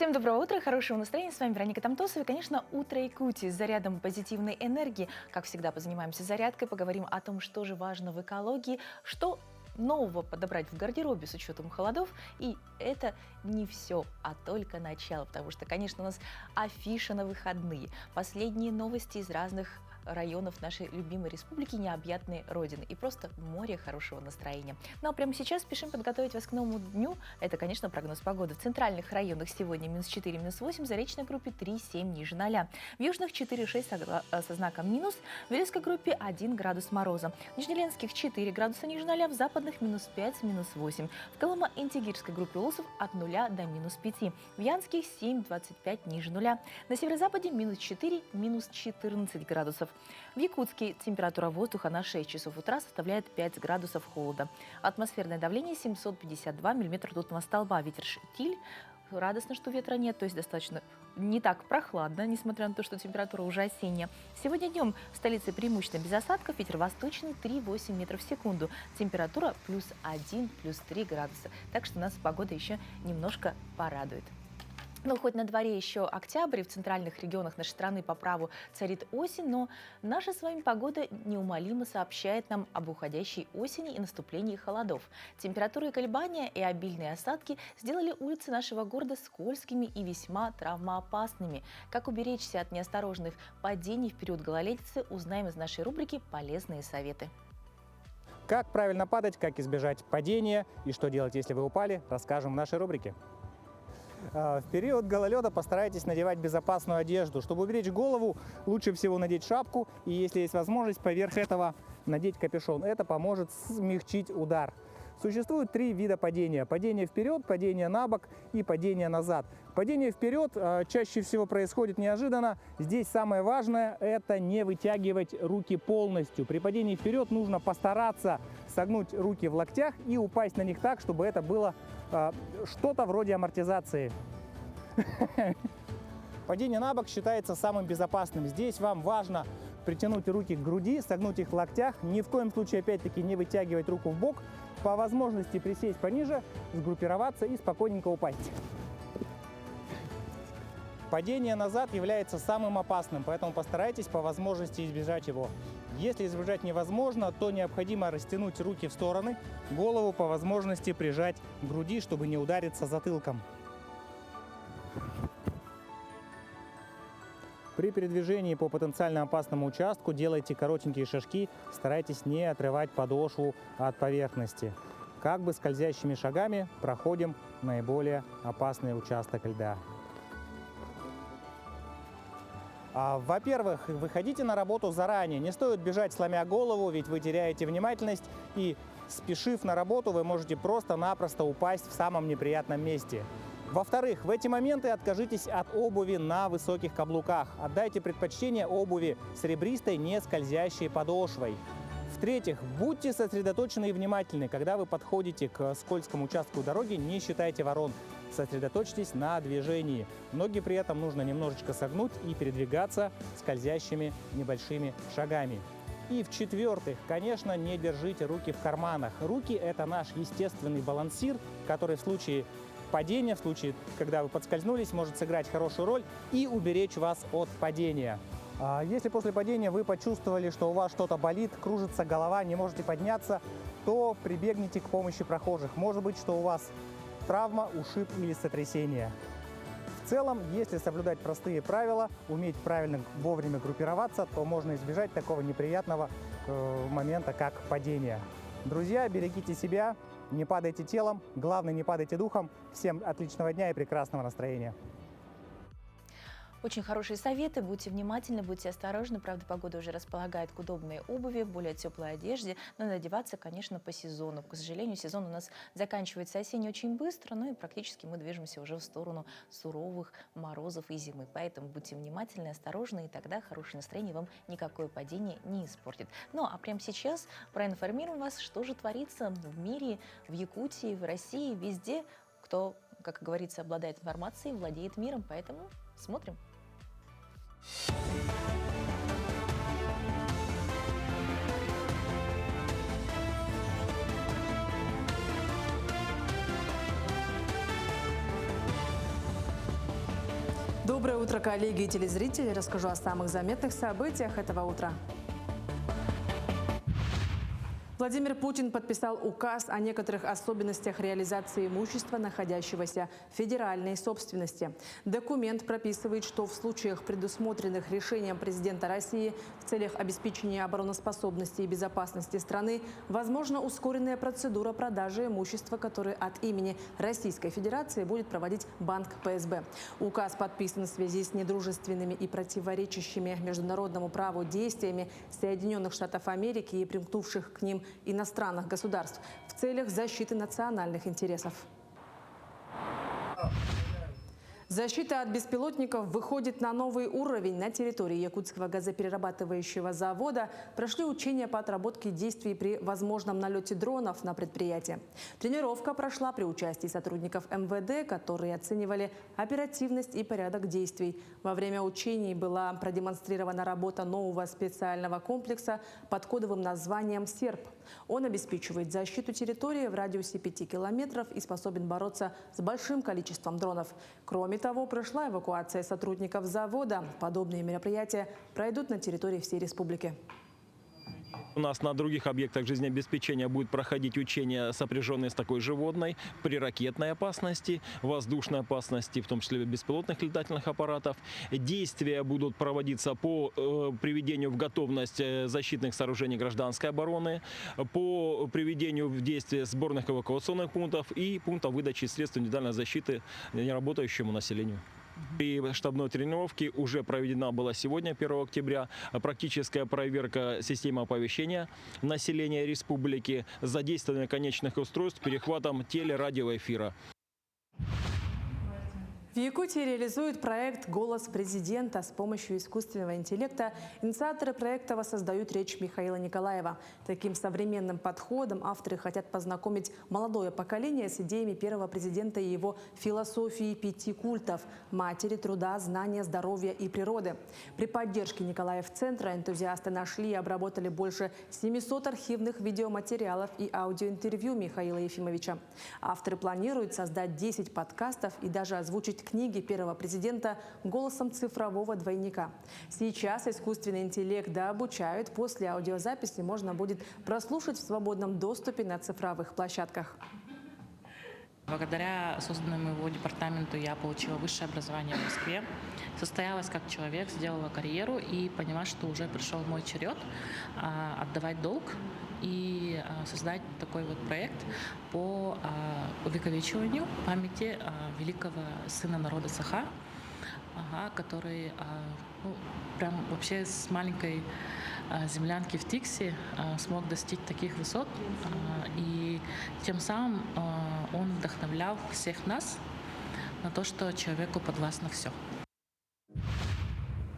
Всем доброго утра, хорошего настроения. С вами Вероника Тамтосова. И, конечно, утро Якутии с зарядом позитивной энергии. Как всегда, позанимаемся зарядкой, поговорим о том, что же важно в экологии, что нового подобрать в гардеробе с учетом холодов. И это не все, а только начало, потому что, конечно, у нас афиша на выходные, последние новости из разных районов нашей любимой республики, необъятной родины, и просто море хорошего настроения. Ну а прямо сейчас спешим подготовить вас к новому дню. Это, конечно, прогноз погоды. В центральных районах сегодня -4, -8, в Заречной группе 3-7 ниже 0. В южных 4-6 со знаком минус, в Вельской группе 1 градус мороза. В Нижнеленских 4 градуса ниже 0, в западных -5, -8. В Колымо-Интегирской группе улусов от 0 до -5. В Янских 7-25 ниже 0. На северо-западе -4, -14 градусов. В Якутске температура воздуха на 6 часов утра составляет 5 градусов холода. Атмосферное давление 752 мм ртутного столба. Ветер штиль. Радостно, что ветра нет, то есть достаточно не так прохладно, несмотря на то, что температура уже осенняя. Сегодня днем в столице преимущественно без осадков, ветер восточный 3,8 метров в секунду. Температура +1, +3 градуса. Так что нас погода еще немножко порадует. Ну, хоть на дворе еще октябрь, и в центральных регионах нашей страны по праву царит осень, но наша с вами погода неумолимо сообщает нам об уходящей осени и наступлении холодов. Температуры и колебания и обильные осадки сделали улицы нашего города скользкими и весьма травмоопасными. Как уберечься от неосторожных падений в период гололедицы, узнаем из нашей рубрики «Полезные советы». Как правильно падать, как избежать падения и что делать, если вы упали, расскажем в нашей рубрике. В период гололеда постарайтесь надевать безопасную одежду. Чтобы уберечь голову, лучше всего надеть шапку и, если есть возможность, поверх этого надеть капюшон. Это поможет смягчить удар. Существует 3 вида падения. Падение вперед, падение на бок и падение назад. Падение вперед чаще всего происходит неожиданно. Здесь самое важное – это не вытягивать руки полностью. При падении вперед нужно постараться согнуть руки в локтях и упасть на них так, чтобы это было что-то вроде амортизации. Падение на бок считается самым безопасным. Здесь вам важно притянуть руки к груди, согнуть их в локтях. Ни в коем случае, опять-таки, не вытягивать руку в бок. По возможности присесть пониже, сгруппироваться и спокойненько упасть. Падение назад является самым опасным, поэтому постарайтесь по возможности избежать его. Если избежать невозможно, то необходимо растянуть руки в стороны, голову по возможности прижать к груди, чтобы не удариться затылком. При передвижении по потенциально опасному участку делайте коротенькие шажки, старайтесь не отрывать подошву от поверхности. Как бы скользящими шагами проходим наиболее опасный участок льда. Во-первых, выходите на работу заранее. Не стоит бежать, сломя голову, ведь вы теряете внимательность. И спешив на работу, вы можете просто-напросто упасть в самом неприятном месте. Во-вторых, в эти моменты откажитесь от обуви на высоких каблуках. Отдайте предпочтение обуви с ребристой, не скользящей подошвой. В-третьих, будьте сосредоточены и внимательны. Когда вы подходите к скользкому участку дороги, не считайте ворон. Сосредоточьтесь на движении. Ноги при этом нужно немножечко согнуть и передвигаться скользящими небольшими шагами. И в-четвертых, конечно, не держите руки в карманах. Руки – это наш естественный балансир, который в случае падения, в случае, когда вы подскользнулись, может сыграть хорошую роль и уберечь вас от падения. Если после падения вы почувствовали, что у вас что-то болит, кружится голова, не можете подняться, то прибегните к помощи прохожих. Может быть, что у вас травма, ушиб или сотрясение. В целом, если соблюдать простые правила, уметь правильно вовремя группироваться, то можно избежать такого неприятного момента, как падение. Друзья, берегите себя, не падайте телом, главное, не падайте духом. Всем отличного дня и прекрасного настроения. Очень хорошие советы, будьте внимательны, будьте осторожны. Правда, погода уже располагает к удобной обуви, более теплой одежде. Но надо одеваться, конечно, по сезону. К сожалению, сезон у нас заканчивается осенью очень быстро, ну и практически мы движемся уже в сторону суровых морозов и зимы. Поэтому будьте внимательны, осторожны, и тогда хорошее настроение вам никакое падение не испортит. Ну а прямо сейчас проинформируем вас, что же творится в мире, в Якутии, в России, везде. Кто, как говорится, обладает информацией, владеет миром. Поэтому смотрим. Доброе утро, коллеги и телезрители. Расскажу о самых заметных событиях этого утра. Владимир Путин подписал указ о некоторых особенностях реализации имущества, находящегося в федеральной собственности. Документ прописывает, что в случаях, предусмотренных решением президента России в целях обеспечения обороноспособности и безопасности страны, возможна ускоренная процедура продажи имущества, которое от имени Российской Федерации будет проводить Банк ПСБ. Указ подписан в связи с недружественными и противоречащими международному праву действиями Соединенных Штатов Америки и примкнувших к ним иностранных государств в целях защиты национальных интересов. Защита от беспилотников выходит на новый уровень. На территории Якутского газоперерабатывающего завода прошли учения по отработке действий при возможном налете дронов на предприятие. Тренировка прошла при участии сотрудников МВД, которые оценивали оперативность и порядок действий. Во время учений была продемонстрирована работа нового специального комплекса под кодовым названием «Серп». Он обеспечивает защиту территории в радиусе 5 километров и способен бороться с большим количеством дронов. Кроме того, прошла эвакуация сотрудников завода. Подобные мероприятия пройдут на территории всей республики. У нас на других объектах жизнеобеспечения будет проходить учения, сопряженные с такой же водной, при ракетной опасности, воздушной опасности, в том числе беспилотных летательных аппаратов. Действия будут проводиться по приведению в готовность защитных сооружений гражданской обороны, по приведению в действие сборных эвакуационных пунктов и пунктов выдачи средств индивидуальной защиты неработающему населению. При штабной тренировке уже проведена была сегодня, 1 октября, практическая проверка системы оповещения населения республики, задействование конечных устройств перехватом телерадиоэфира. В Якутии реализуют проект «Голос президента». С помощью искусственного интеллекта инициаторы проекта воссоздают речь Михаила Николаева. Таким современным подходом авторы хотят познакомить молодое поколение с идеями первого президента и его философии 5 культов – матери, труда, знания, здоровья и природы. При поддержке Николаев-центра энтузиасты нашли и обработали больше 700 архивных видеоматериалов и аудиоинтервью Михаила Ефимовича. Авторы планируют создать 10 подкастов и даже озвучить книги первого президента голосом цифрового двойника. Сейчас искусственный интеллект дообучают. После аудиозаписи можно будет прослушать в свободном доступе на цифровых площадках. Благодаря созданному его департаменту я получила высшее образование в Москве. Состоялась как человек, сделала карьеру и поняла, что уже пришел мой черед отдавать долг и создать такой вот проект по увековечиванию памяти великого сына народа Саха, который прям вообще с маленькой землянки в Тикси смог достичь таких высот, и тем самым он вдохновлял всех нас на то, что человеку подвластно все.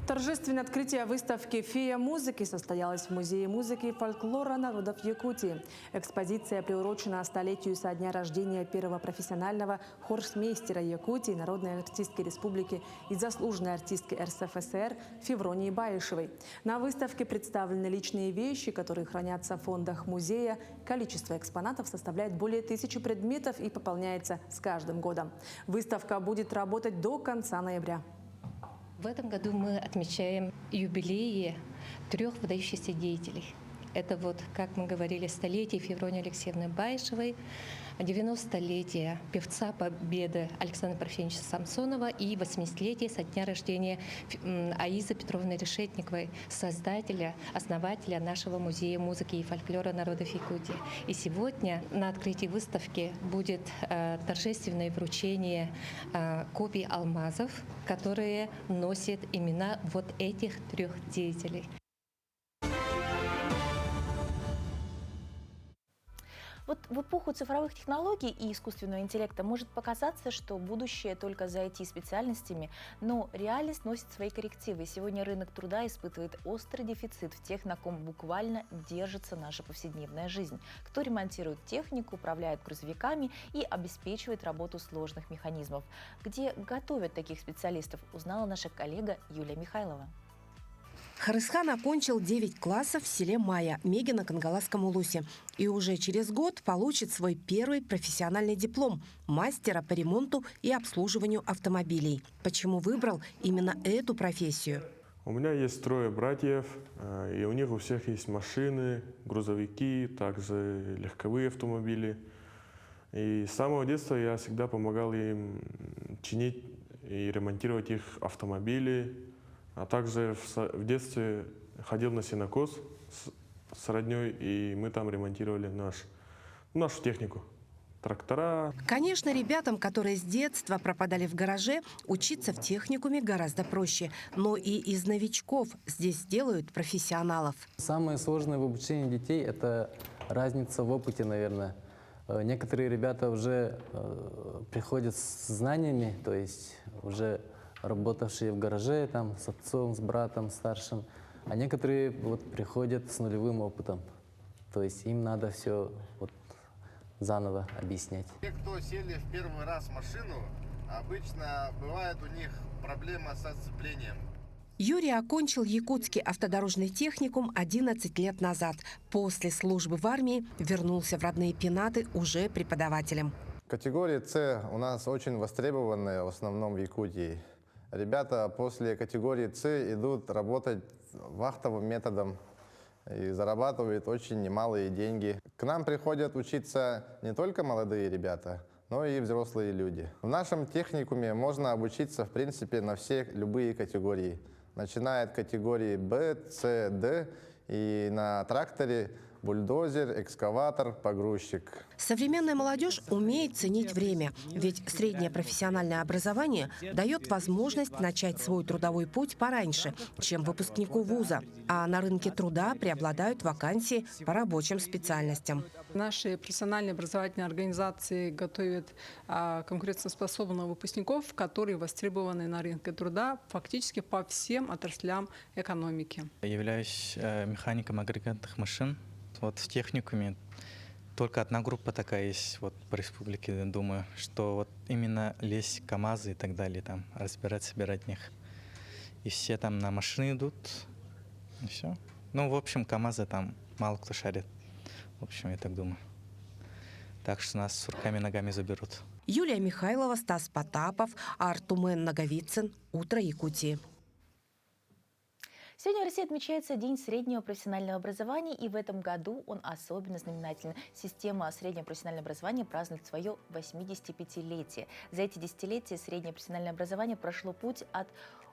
Торжественное открытие выставки «Фея музыки» состоялось в Музее музыки и фольклора народов Якутии. Экспозиция приурочена столетию со дня рождения первого профессионального хорсмейстера Якутии, народной артистки республики и заслуженной артистки РСФСР Февронии Баишевой. На выставке представлены личные вещи, которые хранятся в фондах музея. Количество экспонатов составляет более 1000 предметов и пополняется с каждым годом. Выставка будет работать до конца ноября. В этом году мы отмечаем юбилеи 3 выдающихся деятелей. Это вот, как мы говорили, столетие Февронии Алексеевны Баишевой, 90-летие певца Победы Александра Парфеновича Самсонова и 80-летие со дня рождения Аизы Петровны Решетниковой, создателя, основателя нашего Музея музыки и фольклора народов Якутии. И сегодня на открытии выставки будет торжественное вручение копий алмазов, которые носят имена вот этих 3 деятелей. Вот в эпоху цифровых технологий и искусственного интеллекта может показаться, что будущее только за IT-специальностями, но реальность носит свои коррективы. Сегодня рынок труда испытывает острый дефицит в тех, на ком буквально держится наша повседневная жизнь. Кто ремонтирует технику, управляет грузовиками и обеспечивает работу сложных механизмов. Где готовят таких специалистов, узнала наша коллега Юлия Михайлова. Харысхан окончил 9 классов в селе Майя, Меги на Кангаласском Улусе. И уже через год получит свой первый профессиональный диплом мастера по ремонту и обслуживанию автомобилей. Почему выбрал именно эту профессию? У меня есть 3 братьев, и у них у всех есть машины, грузовики, также легковые автомобили. И с самого детства я всегда помогал им чинить и ремонтировать их автомобили. А также в детстве ходил на сенокос с родней, и мы там ремонтировали нашу технику. Трактора. Конечно, ребятам, которые с детства пропадали в гараже, учиться в техникуме гораздо проще. Но и из новичков здесь делают профессионалов. Самое сложное в обучении детей – это разница в опыте, наверное. Некоторые ребята уже приходят с знаниями, то есть уже работавшие в гараже там, с отцом, с братом старшим, а некоторые приходят с нулевым опытом. То есть им надо все заново объяснять. Те, кто сели в первый раз в машину, обычно бывает у них проблема со сцеплением. Юрий окончил Якутский автодорожный техникум 11 лет назад. После службы в армии вернулся в родные Пенаты уже преподавателем. Категория С у нас очень востребованная, в основном в Якутии. Ребята после категории С идут работать вахтовым методом и зарабатывают очень немалые деньги. К нам приходят учиться не только молодые ребята, но и взрослые люди. В нашем техникуме можно обучиться, в принципе, на все любые категории. Начиная от категории Б, С, Д и на тракторе бульдозер, экскаватор, погрузчик. Современная молодежь умеет ценить время, ведь среднее профессиональное образование дает возможность начать свой трудовой путь пораньше, чем выпускнику вуза. А на рынке труда преобладают вакансии по рабочим специальностям. Наши профессиональные образовательные организации готовят конкурентоспособных выпускников, которые востребованы на рынке труда фактически по всем отраслям экономики. Я являюсь механиком агрегатных машин. В техникуме только одна группа такая есть по республике, думаю, что именно лезть КАМАЗы и так далее, там, разбирать, собирать них. И все там на машины идут, и все. В общем, КАМАЗы там мало кто шарит. В общем, я так думаю. Так что нас с руками и ногами заберут. Юлия Михайлова, Стас Потапов, Артумен Наговицын. Утро Якутии. Сегодня в России отмечается День среднего профессионального образования, и в этом году он особенно знаменателен. Система среднего профессионального образования празднует свое 85-летие. За эти десятилетия среднее профессиональное образование прошло путь от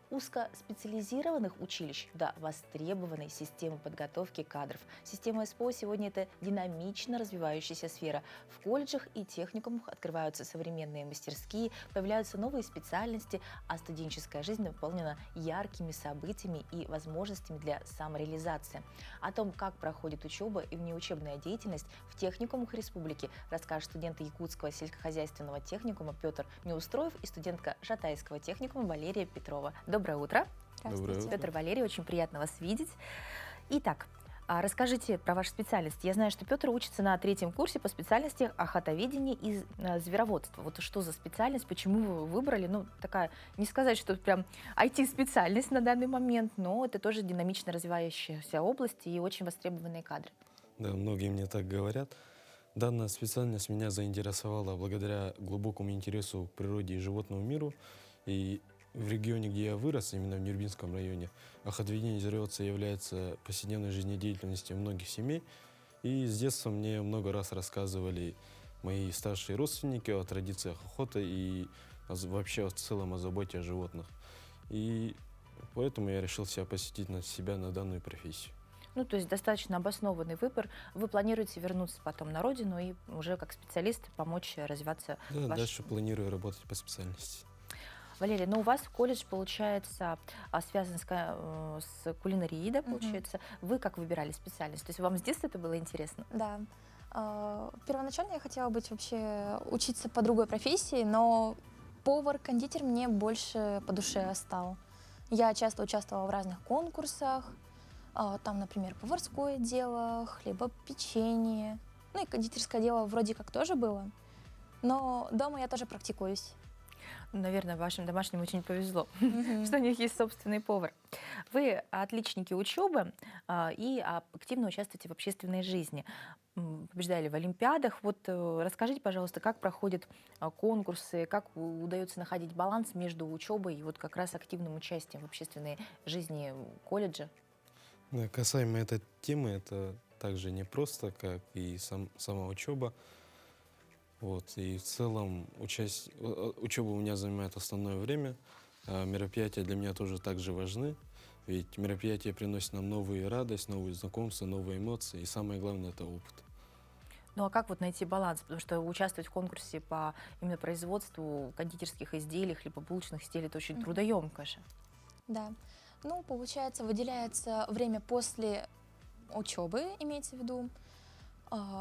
узкоспециализированных училищ до востребованной системы подготовки кадров. Система СПО сегодня – это динамично развивающаяся сфера. В колледжах и техникумах открываются современные мастерские, появляются новые специальности, а студенческая жизнь наполнена яркими событиями и возможностями для самореализации. О том, как проходит учеба и внеучебная деятельность в техникумах республики, расскажет студент Якутского сельскохозяйственного техникума Петр Неустроев и студентка Шатайского техникума Валерия Петрова. Доброе утро. Здравствуйте. Петр, Валерий, очень приятно вас видеть. Итак, расскажите про вашу специальность. Я знаю, что Петр учится на 3-м курсе по специальности охотоведения и звероводства. Что за специальность, почему вы выбрали? Такая, не сказать, что прям IT-специальность на данный момент, но это тоже динамично развивающаяся область и очень востребованные кадры. Да, многие мне так говорят. Данная специальность меня заинтересовала благодаря глубокому интересу к природе и животному миру. И в регионе, где я вырос, именно в Нюрбинском районе, охотоведение и звероводство является повседневной жизнедеятельностью многих семей. И с детства мне много раз рассказывали мои старшие родственники о традициях охоты и вообще в целом о заботе о животных. И поэтому я решил посетить себя на данную профессию. То есть достаточно обоснованный выбор. Вы планируете вернуться потом на родину и уже как специалист помочь развиваться? Да, дальше планирую работать по специальности. Валерия, у вас колледж, получается, связан с кулинарией, да, получается. Вы как выбирали специальность? То есть вам с детства это было интересно? Да. Первоначально я хотела вообще учиться по другой профессии, но повар-кондитер мне больше по душе стал. Я часто участвовала в разных конкурсах. Там, например, поварское дело, хлебопечение. И кондитерское дело вроде как тоже было. Но дома я тоже практикуюсь. Наверное, вашим домашним очень повезло, Мгм. что у них есть собственный повар. Вы отличники учебы и активно участвуете в общественной жизни. Побеждали в олимпиадах. Вот расскажите, пожалуйста, как проходят конкурсы, как удается находить баланс между учебой и вот как раз активным участием в общественной жизни колледжа? Да, касаемо этой темы, это также непросто, как и сама учеба. Вот, и в целом учеба у меня занимает основное время, а мероприятия для меня тоже также важны, ведь мероприятия приносят нам новые радость, новые знакомства, новые эмоции, и самое главное — это опыт. Ну а как вот найти баланс? Потому что участвовать в конкурсе по именно производству кондитерских изделий, либо булочных изделий, это очень трудоемко же. Да. Ну, получается, выделяется время после учебы, имеется в виду.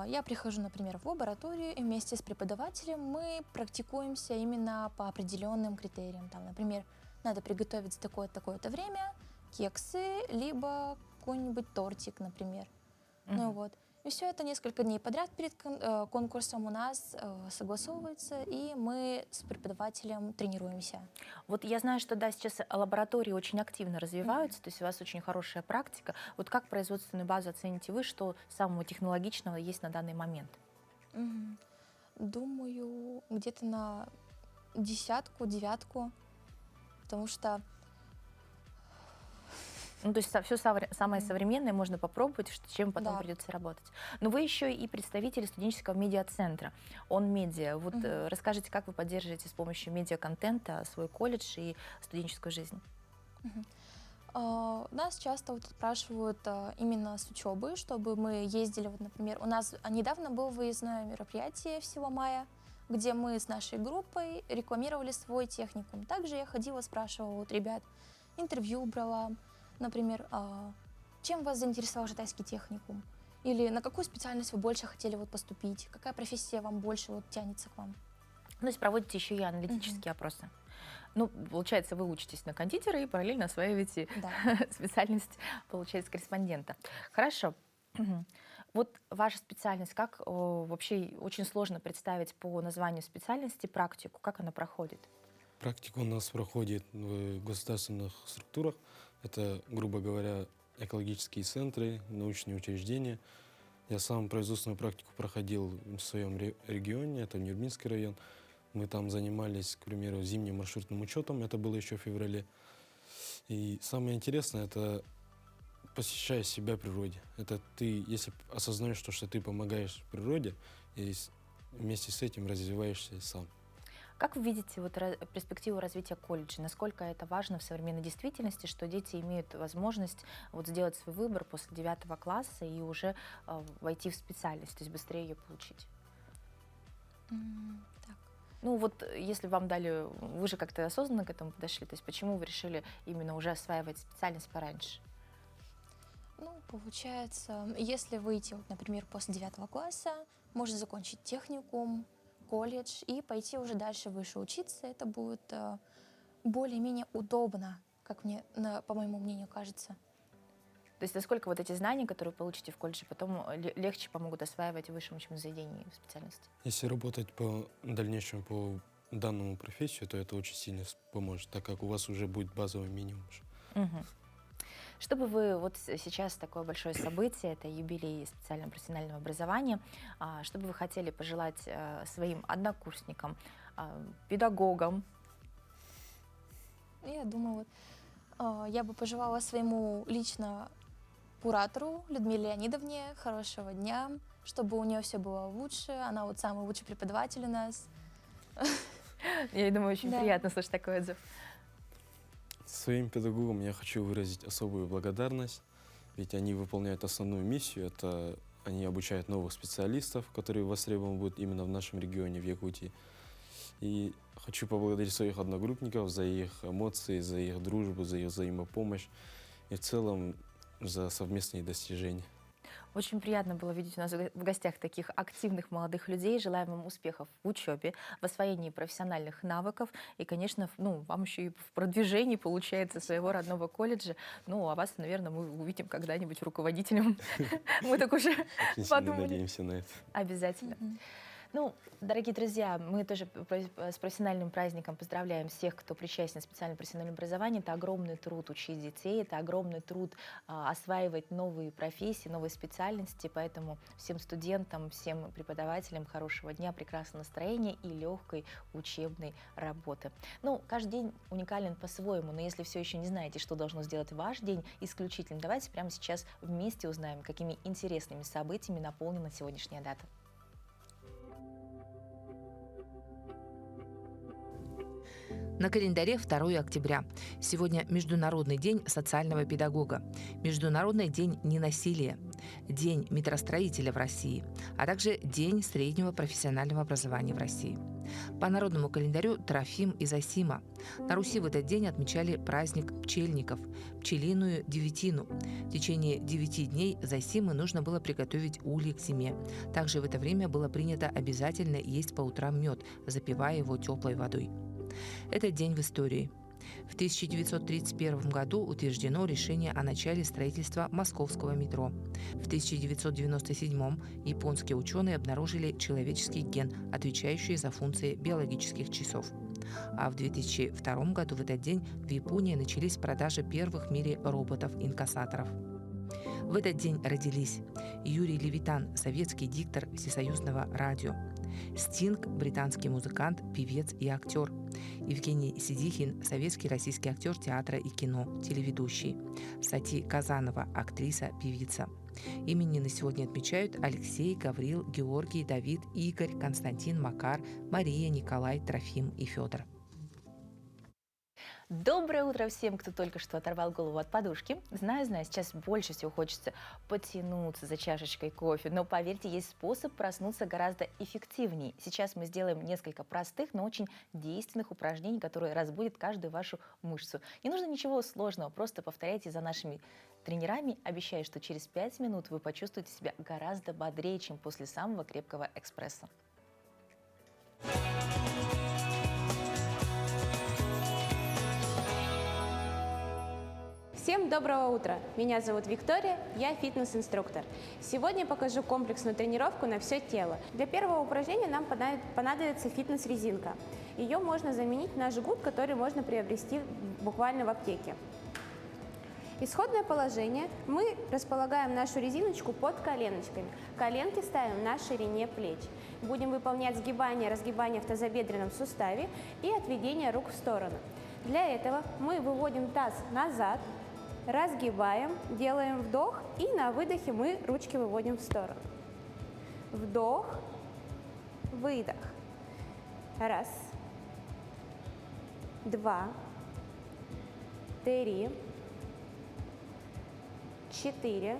Я прихожу, например, в лабораторию, и вместе с преподавателем мы практикуемся именно по определенным критериям. Там, например, надо приготовить за такое-то время кексы, либо какой-нибудь тортик, например. Ну вот. И все это несколько дней подряд перед конкурсом у нас согласовывается, и мы с преподавателем тренируемся. Вот я знаю, что да, сейчас лаборатории очень активно развиваются, то есть у вас очень хорошая практика. Вот как производственную базу оцените вы, что самого технологичного есть на данный момент? Мгм. Думаю, где-то на 10, 9, потому что Ну, то есть все самое современное можно попробовать, с чем потом Да. придется работать. Но вы еще и представитель студенческого медиацентра «Он Медиа». Вот расскажите, как вы поддерживаете с помощью медиаконтента свой колледж и студенческую жизнь? Нас часто вот спрашивают именно с учебы, чтобы мы ездили, вот, например, у нас недавно было выездное мероприятие всего мая, где мы с нашей группой рекламировали свой техникум. Также я ходила, спрашивала вот ребят, интервью брала, например, чем вас заинтересовал житайский техникум? Или на какую специальность вы больше хотели вот поступить? Какая профессия вам больше вот тянется к вам? Ну, то есть проводите еще и аналитические опросы. Ну, получается, вы учитесь на кондитера и параллельно осваиваете Да. специальность, получается, корреспондента. Хорошо. Вот ваша специальность, как вообще очень сложно представить по названию специальности практику, как она проходит? Практика у нас проходит в государственных структурах. Это, грубо говоря, экологические центры, научные учреждения. Я сам производственную практику проходил в своем регионе, это Нюрбинский район. Мы там занимались, к примеру, зимним маршрутным учетом, это было еще в феврале. И самое интересное — это посещая себя в природе. Это ты, если осознаешь то, что ты помогаешь природе, и вместе с этим развиваешься и сам. Как вы видите вот перспективу развития колледжа? Насколько это важно в современной действительности, что дети имеют возможность вот сделать свой выбор после 9 класса и уже войти в специальность, то есть быстрее ее получить? Так. Ну вот если вам дали, вы же как-то осознанно к этому подошли, то есть почему вы решили именно уже осваивать специальность пораньше? Ну, получается, если выйти, вот, например, после 9 класса, можно закончить техникум, колледж и пойти уже дальше выше учиться. Это будет более-менее удобно, как мне, по моему мнению, кажется. То есть насколько вот эти знания, которые вы получите в колледже, потом легче помогут осваивать в высшем учебном заведении в специальности? Если работать в дальнейшем по данному профессию, то это очень сильно поможет, так как у вас уже будет базовый минимум. Угу. Что бы вы, вот сейчас такое большое событие, это юбилей специального профессионального образования, что бы вы хотели пожелать своим однокурсникам, педагогам? Я думаю, вот, я бы пожелала своему лично куратору Людмиле Леонидовне хорошего дня, чтобы у нее все было лучше. Она вот самый лучший преподаватель у нас. Я думаю, очень приятно слышать такой отзыв. Своим педагогам я хочу выразить особую благодарность, ведь они выполняют основную миссию, это они обучают новых специалистов, которые востребованы будут именно в нашем регионе, в Якутии. И хочу поблагодарить своих одногруппников за их эмоции, за их дружбу, за их взаимопомощь и в целом за совместные достижения. Очень приятно было видеть у нас в гостях таких активных молодых людей. Желаем вам успехов в учебе, в освоении профессиональных навыков и, конечно, вам еще и в продвижении, получается, своего родного колледжа. Ну, а вас, наверное, мы увидим когда-нибудь руководителем. Мы так уже подумали. Надеемся на это. Обязательно. Ну, дорогие друзья, мы тоже с профессиональным праздником поздравляем всех, кто причастен к специальному профессиональному образованию. Это огромный труд учить детей, это огромный труд осваивать новые профессии, новые специальности. Поэтому всем студентам, всем преподавателям хорошего дня, прекрасного настроения и легкой учебной работы. Ну, каждый день уникален по-своему, но если все еще не знаете, что должно сделать ваш день исключительным, давайте прямо сейчас вместе узнаем, какими интересными событиями наполнена сегодняшняя дата. На календаре 2 октября. Сегодня Международный день социального педагога, Международный день ненасилия, День метростроителя в России, а также День среднего профессионального образования в России. По народному календарю Трофим и Зосима. На Руси в этот день отмечали праздник пчельников, пчелиную девятину. В течение 9 дней Зосимы нужно было приготовить ульи к зиме. Также в это время было принято обязательно есть по утрам мед, запивая его теплой водой. Этот день в истории. В 1931 году утверждено решение о начале строительства московского метро. В 1997 японские ученые обнаружили человеческий ген, отвечающий за функции биологических часов. А в 2002 году в этот день в Японии начались продажи первых в мире роботов-инкассаторов. В этот день родились Юрий Левитан, советский диктор Всесоюзного радио; Стинг, британский музыкант, певец и актер; Евгений Сидихин, советский российский актер театра и кино, телеведущий; Сати Казанова, актриса, певица. Именины сегодня отмечают Алексей, Гаврил, Георгий, Давид, Игорь, Константин, Макар, Мария, Николай, Трофим и Федор. Доброе утро всем, кто только что оторвал голову от подушки. Знаю, сейчас больше всего хочется потянуться за чашечкой кофе, но поверьте, есть способ проснуться гораздо эффективнее. Сейчас мы сделаем несколько простых, но очень действенных упражнений, которые разбудят каждую вашу мышцу. Не нужно ничего сложного, просто повторяйте за нашими тренерами. Обещаю, что через 5 минут вы почувствуете себя гораздо бодрее, чем после самого крепкого экспресса. Всем доброго утра! Меня зовут Виктория, я фитнес-инструктор. Сегодня покажу комплексную тренировку на все тело. Для первого упражнения нам понадобится фитнес-резинка. Ее можно заменить на жгут, который можно приобрести буквально в аптеке. Исходное положение. Мы располагаем нашу резиночку под коленочками. Коленки ставим на ширине плеч. Будем выполнять сгибание, разгибание в тазобедренном суставе и отведение рук в сторону. Для этого мы выводим таз назад, разгибаем, делаем вдох, и на выдохе мы ручки выводим в сторону. Вдох, выдох. 1, 2, 3, 4,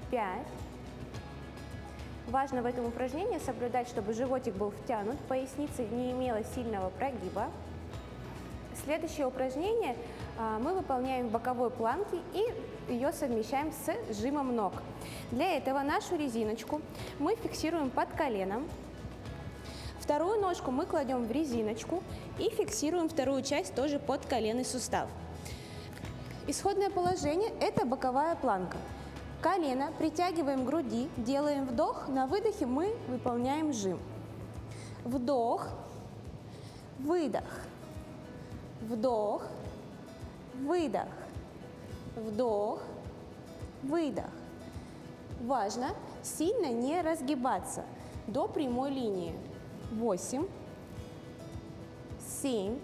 5. Важно в этом упражнении соблюдать, чтобы животик был втянут, поясница не имела сильного прогиба. Следующее упражнение мы выполняем в боковой планке и ее совмещаем с жимом ног. Для этого нашу резиночку мы фиксируем под коленом. Вторую ножку мы кладем в резиночку и фиксируем вторую часть тоже под коленный сустав. Исходное положение – это боковая планка. Колено притягиваем к груди, делаем вдох, на выдохе мы выполняем жим. Вдох, выдох, вдох, выдох, вдох, выдох. Важно сильно не разгибаться до прямой линии. 8, 7,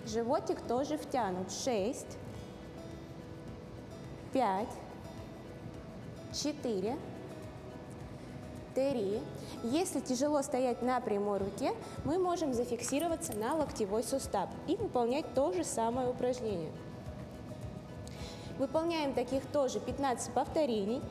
животик тоже втянут. 6, 5, 4, 3. Если тяжело стоять на прямой руке, мы можем зафиксироваться на локтевой сустав и выполнять то же самое упражнение. Выполняем таких тоже 15 повторений,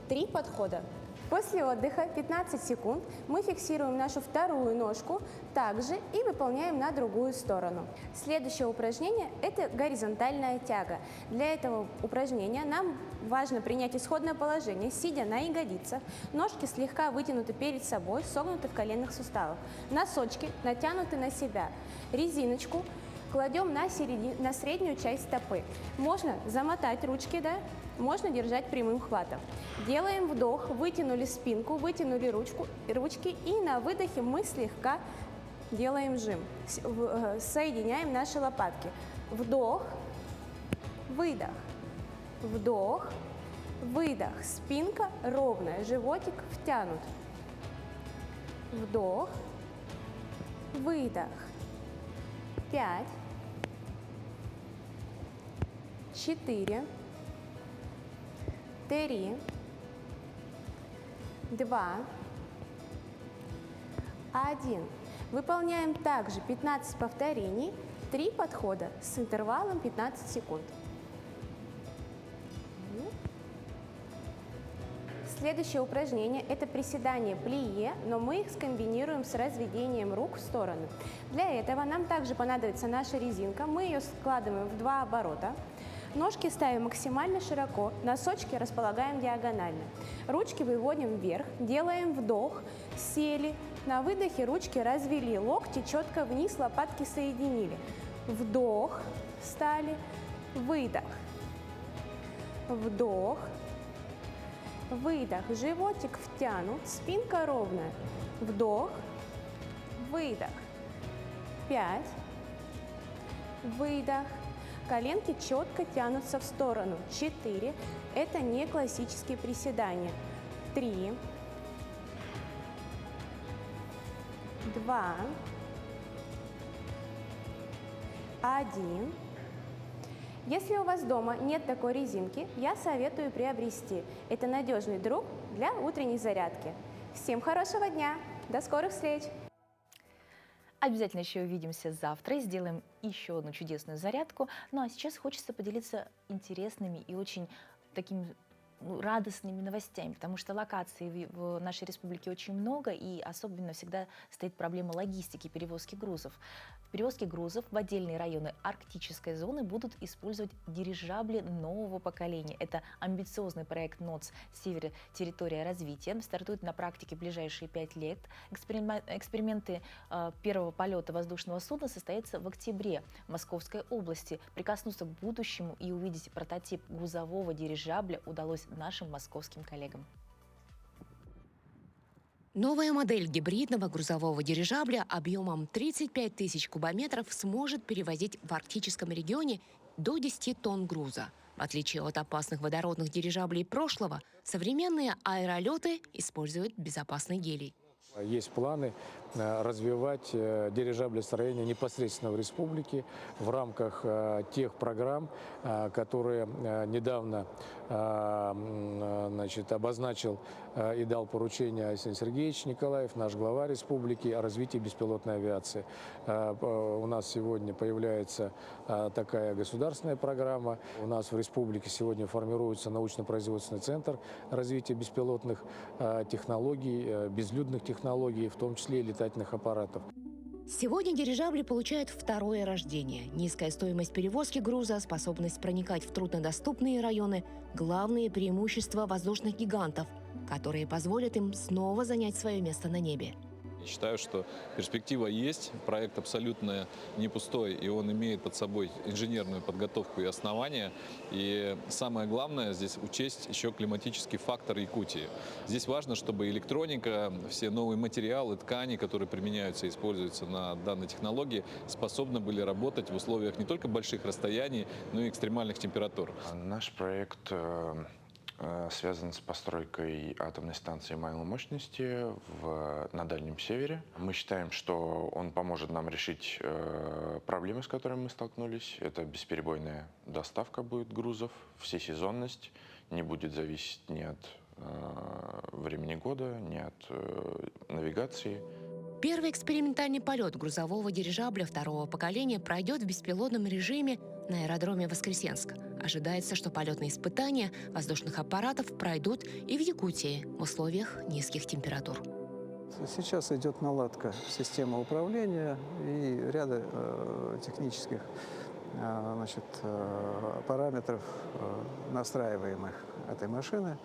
3 подхода. После отдыха 15 секунд мы фиксируем нашу вторую ножку также и выполняем на другую сторону. Следующее упражнение – это горизонтальная тяга. Для этого упражнения нам важно принять исходное положение, сидя на ягодицах, ножки слегка вытянуты перед собой, согнуты в коленных суставах, носочки натянуты на себя, резиночку кладем на среднюю часть стопы. Можно замотать ручки, можно держать прямым хватом. Делаем вдох, вытянули спинку, вытянули ручки и на выдохе мы слегка делаем жим. Соединяем наши лопатки. Вдох, выдох, вдох, выдох. Спинка ровная, животик втянут. Вдох, выдох. 5, 4, 3, 2, 1. Выполняем также 15 повторений, 3 подхода с интервалом 15 секунд. Следующее упражнение – это приседание плие, но мы их скомбинируем с разведением рук в стороны. Для этого нам также понадобится наша резинка. Мы ее складываем в 2 оборота. Ножки ставим максимально широко, носочки располагаем диагонально. Ручки выводим вверх, делаем вдох, сели. На выдохе ручки развели, локти четко вниз, лопатки соединили. Вдох, встали, выдох, вдох, выдох, животик втянут, спинка ровная. Вдох, выдох. 5, выдох. Коленки четко тянутся в сторону. 4. Это не классические приседания. 3, 2, 1. Если у вас дома нет такой резинки, я советую приобрести. Это надежный друг для утренней зарядки. Всем хорошего дня! До скорых встреч! Обязательно еще увидимся завтра и сделаем еще одну чудесную зарядку. Ну а сейчас хочется поделиться интересными и очень такими радостными новостями, потому что локаций в нашей республике очень много, и особенно всегда стоит проблема логистики, перевозки грузов. В перевозке грузов в отдельные районы арктической зоны будут использовать дирижабли нового поколения. Это амбициозный проект НОЦ «Север. Территория развития». Стартует на практике в ближайшие 5 лет. Эксперименты первого полета воздушного судна состоятся в октябре в Московской области. Прикоснуться к будущему и увидеть прототип грузового дирижабля удалось нашим московским коллегам. Новая модель гибридного грузового дирижабля объемом 35 тысяч кубометров сможет перевозить в арктическом регионе до 10 тонн груза. В отличие от опасных водородных дирижаблей прошлого, современные аэролеты используют безопасный гелий. Есть планы развивать дирижаблестроение непосредственно в республике в рамках тех программ, которые недавно обозначил и дал поручение Александр Сергеевич Николаев, наш глава республики, о развитии беспилотной авиации. У нас сегодня появляется такая государственная программа. У нас в республике сегодня формируется научно-производственный центр развития беспилотных технологий, безлюдных технологий, в том числе и летательных аппаратов. Сегодня дирижабли получают второе рождение. Низкая стоимость перевозки груза, способность проникать в труднодоступные районы – главные преимущества воздушных гигантов, которые позволят им снова занять свое место на небе. Считаю, что перспектива есть, проект абсолютно не пустой, и он имеет под собой инженерную подготовку и основания. И самое главное здесь учесть еще климатический фактор Якутии. Здесь важно, чтобы электроника, все новые материалы, ткани, которые применяются и используются на данной технологии, способны были работать в условиях не только больших расстояний, но и экстремальных температур. Наш проект связан с постройкой атомной станции малой мощности на Дальнем Севере. Мы считаем, что он поможет нам решить проблемы, с которыми мы столкнулись. Это бесперебойная доставка будет грузов, всесезонность, не будет зависеть ни от времени года, ни от навигации. Первый экспериментальный полет грузового дирижабля второго поколения пройдет в беспилотном режиме на аэродроме Воскресенск. Ожидается, что полетные испытания воздушных аппаратов пройдут и в Якутии в условиях низких температур. Сейчас идет наладка системы управления и ряда технических параметров, настраиваемых этой машины.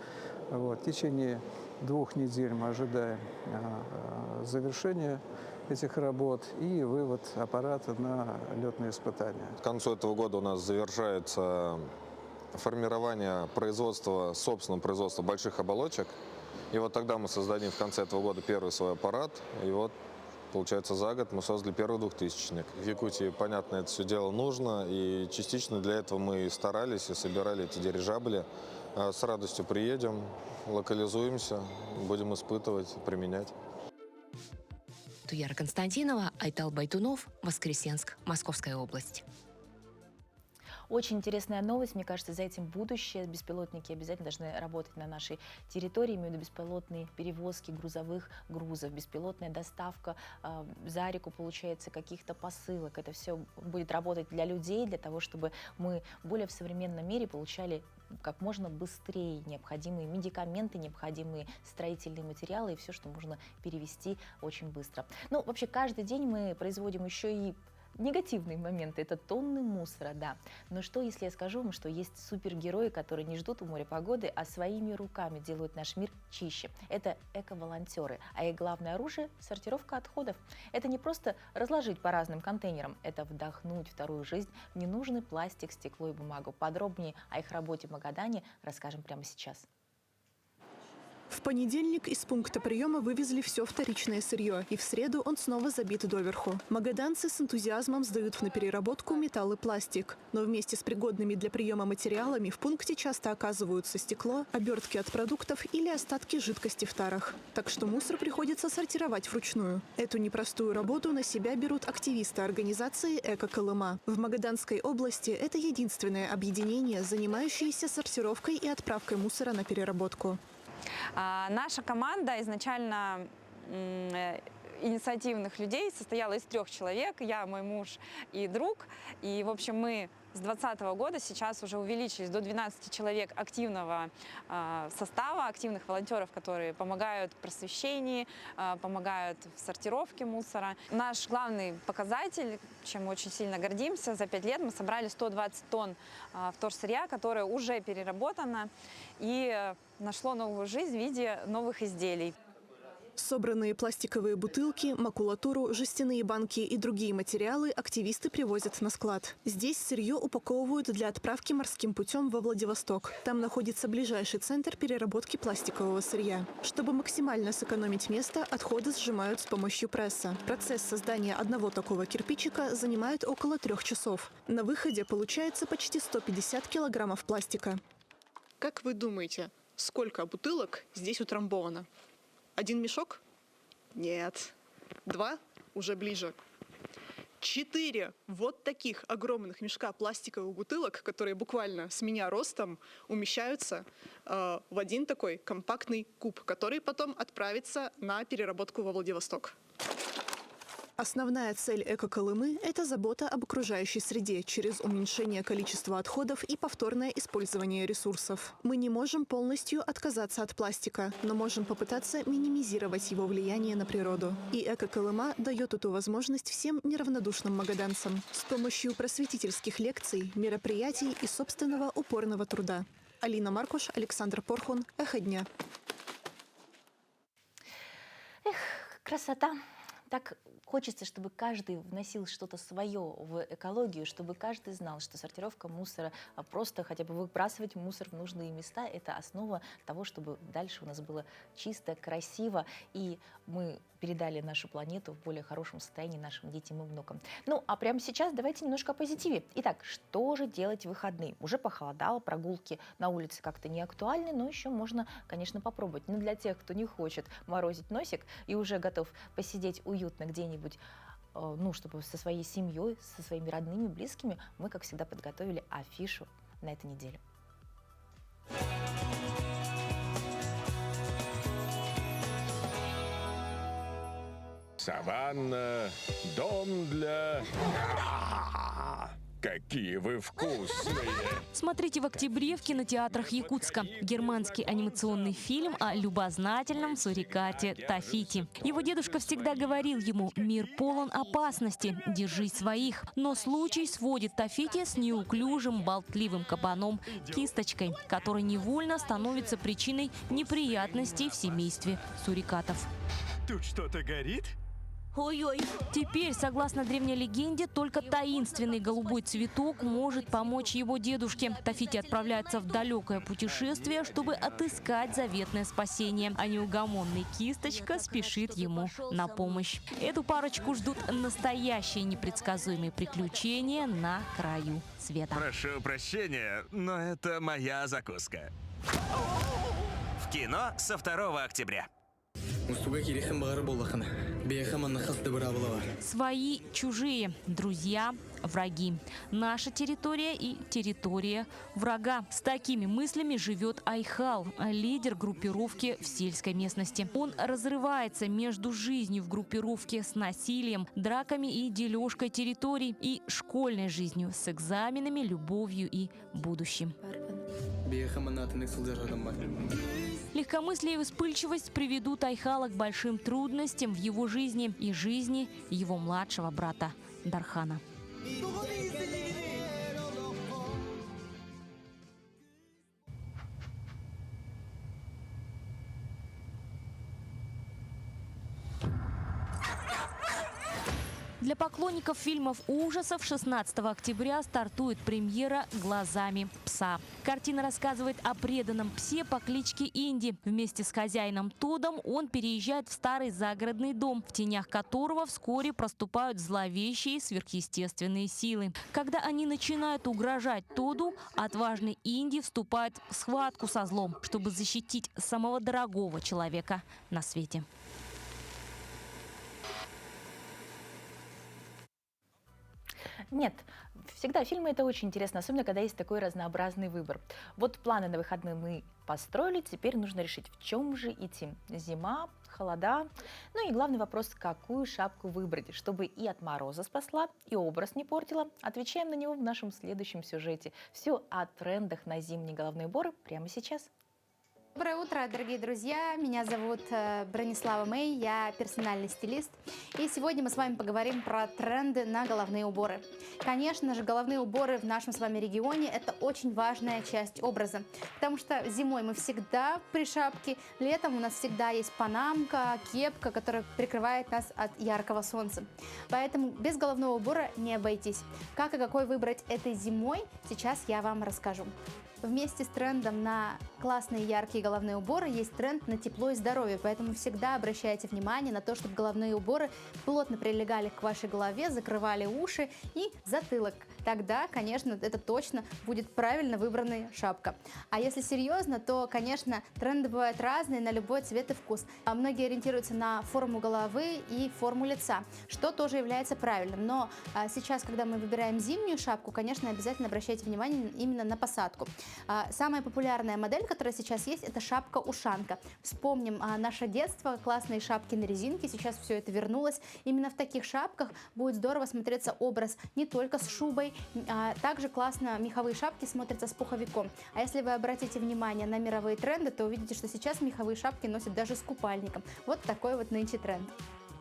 В течение 2 недель мы ожидаем завершения этих работ и вывод аппарата на летные испытания. К концу этого года у нас завершается формирование производства, собственного производства больших оболочек. И вот тогда мы создадим в конце этого года первый свой аппарат. И вот, получается, за год мы создали первый 2000-ник. В Якутии, понятно, это все дело нужно. И частично для этого мы и старались, и собирали эти дирижабли. С радостью приедем, локализуемся, будем испытывать, применять. Туяра Константинова, Айтал Байтунов, Воскресенск, Московская область. Очень интересная новость. Мне кажется, за этим будущее. Беспилотники обязательно должны работать на нашей территории. Имею в виду беспилотные перевозки грузовых грузов, беспилотная доставка за реку, получается, каких-то посылок. Это все будет работать для людей, для того, чтобы мы более в современном мире получали как можно быстрее необходимые медикаменты, необходимые строительные материалы и все, что можно перевести очень быстро. Ну, вообще, каждый день мы производим еще и негативные моменты, это тонны мусора, да. Но что, если я скажу вам, что есть супергерои, которые не ждут у моря погоды, а своими руками делают наш мир чище? Это эко-волонтеры, а их главное оружие – сортировка отходов. Это не просто разложить по разным контейнерам, это вдохнуть вторую жизнь в ненужный пластик, стекло и бумагу. Подробнее о их работе в Магадане расскажем прямо сейчас. В понедельник из пункта приема вывезли все вторичное сырье, и в среду он снова забит доверху. Магаданцы с энтузиазмом сдают на переработку металл и пластик. Но вместе с пригодными для приема материалами в пункте часто оказываются стекло, обертки от продуктов или остатки жидкости в тарах. Так что мусор приходится сортировать вручную. Эту непростую работу на себя берут активисты организации «Эко-Колыма». В Магаданской области это единственное объединение, занимающееся сортировкой и отправкой мусора на переработку. Наша команда изначально инициативных людей состояла из 3 человек. Я, мой муж и друг. И, в общем, мы с 2020 года сейчас уже увеличились до 12 человек активного состава, активных волонтеров, которые помогают в просвещении, помогают в сортировке мусора. Наш главный показатель, чем мы очень сильно гордимся, за 5 лет мы собрали 120 тонн вторсырья, которое уже переработано и нашло новую жизнь в виде новых изделий. Собранные пластиковые бутылки, макулатуру, жестяные банки и другие материалы активисты привозят на склад. Здесь сырье упаковывают для отправки морским путем во Владивосток. Там находится ближайший центр переработки пластикового сырья. Чтобы максимально сэкономить место, отходы сжимают с помощью пресса. Процесс создания одного такого кирпичика занимает около 3 часов. На выходе получается почти 150 килограммов пластика. Как вы думаете, сколько бутылок здесь утрамбовано? 1 мешок? Нет. 2? Уже ближе. 4 вот таких огромных мешка пластиковых бутылок, которые буквально с меня ростом умещаются в один такой компактный куб, который потом отправится на переработку во Владивосток. Основная цель «Эко-Колымы» – это забота об окружающей среде через уменьшение количества отходов и повторное использование ресурсов. Мы не можем полностью отказаться от пластика, но можем попытаться минимизировать его влияние на природу. И «Эко-Колыма» дает эту возможность всем неравнодушным магаданцам с помощью просветительских лекций, мероприятий и собственного упорного труда. Алина Маркуш, Александр Порхун. «Эхо дня». Эх, красота! Так хочется, чтобы каждый вносил что-то свое в экологию, чтобы каждый знал, что сортировка мусора, просто хотя бы выбрасывать мусор в нужные места – это основа того, чтобы дальше у нас было чисто, красиво, и мы передали нашу планету в более хорошем состоянии нашим детям и внукам. Ну, а прямо сейчас давайте немножко о позитиве. Итак, что же делать в выходные? Уже похолодало, прогулки на улице как-то не актуальны, но еще можно, конечно, попробовать. Но для тех, кто не хочет морозить носик и уже готов посидеть уютно где-нибудь, ну, чтобы со своей семьей, со своими родными, близкими, мы, как всегда, подготовили афишу на эту неделю. Саванна, дом для... Какие вы вкусные! Смотрите в октябре в кинотеатрах Якутска. Германский анимационный фильм о любознательном сурикате Тафити. Его дедушка всегда говорил ему: «Мир полон опасности, держись своих». Но случай сводит Тафити с неуклюжим, болтливым кабаном Кисточкой, который невольно становится причиной неприятностей в семействе сурикатов. Тут что-то горит? Ой-ой. Теперь, согласно древней легенде, только таинственный голубой цветок может помочь его дедушке. Тафити отправляется в далекое путешествие, чтобы отыскать заветное спасение. А неугомонный Кисточка спешит ему на помощь. Эту парочку ждут настоящие непредсказуемые приключения на краю света. Прошу прощения, но это моя закуска. В кино со 2 октября. Свои, чужие, друзья, враги. Наша территория и территория врага. С такими мыслями живет Айхал, лидер группировки в сельской местности. Он разрывается между жизнью в группировке с насилием, драками и дележкой территорий и школьной жизнью с экзаменами, любовью и будущим. Легкомыслие и вспыльчивость приведут Айхала к большим трудностям в его жизни и жизни его младшего брата Дархана. Для поклонников фильмов ужасов 16 октября стартует премьера «Глазами пса». Картина рассказывает о преданном псе по кличке Инди. Вместе с хозяином Тодом он переезжает в старый загородный дом, в тенях которого вскоре проступают зловещие сверхъестественные силы. Когда они начинают угрожать Тоду, отважный Инди вступает в схватку со злом, чтобы защитить самого дорогого человека на свете. Нет, всегда фильмы — это очень интересно, особенно когда есть такой разнообразный выбор. Вот планы на выходные мы построили, теперь нужно решить, в чем же идти. Зима, холода, ну и главный вопрос, какую шапку выбрать, чтобы и от мороза спасла, и образ не портила. Отвечаем на него в нашем следующем сюжете. Все о трендах на зимние головные уборы прямо сейчас. Доброе утро, дорогие друзья! Меня зовут Бронислава Мэй, я персональный стилист. И сегодня мы с вами поговорим про тренды на головные уборы. Конечно же, головные уборы в нашем с вами регионе – это очень важная часть образа. Потому что зимой мы всегда при шапке, летом у нас всегда есть панамка, кепка, которая прикрывает нас от яркого солнца. Поэтому без головного убора не обойтись. Как и какой выбрать этой зимой, сейчас я вам расскажу. Вместе с трендом на классные яркие головные уборы есть тренд на тепло и здоровье, поэтому всегда обращайте внимание на то, чтобы головные уборы плотно прилегали к вашей голове, закрывали уши и затылок. Тогда, конечно, это точно будет правильно выбранная шапка. А если серьезно, то, конечно, тренды бывают разные на любой цвет и вкус. А многие ориентируются на форму головы и форму лица, что тоже является правильным. Но сейчас, когда мы выбираем зимнюю шапку, конечно, обязательно обращайте внимание именно на посадку. Самая популярная модель, которая сейчас есть, это шапка-ушанка. Вспомним наше детство, классные шапки на резинке, сейчас все это вернулось. Именно в таких шапках будет здорово смотреться образ не только с шубой, а также классно меховые шапки смотрятся с пуховиком. А если вы обратите внимание на мировые тренды, то увидите, что сейчас меховые шапки носят даже с купальником. Вот такой вот нынче тренд.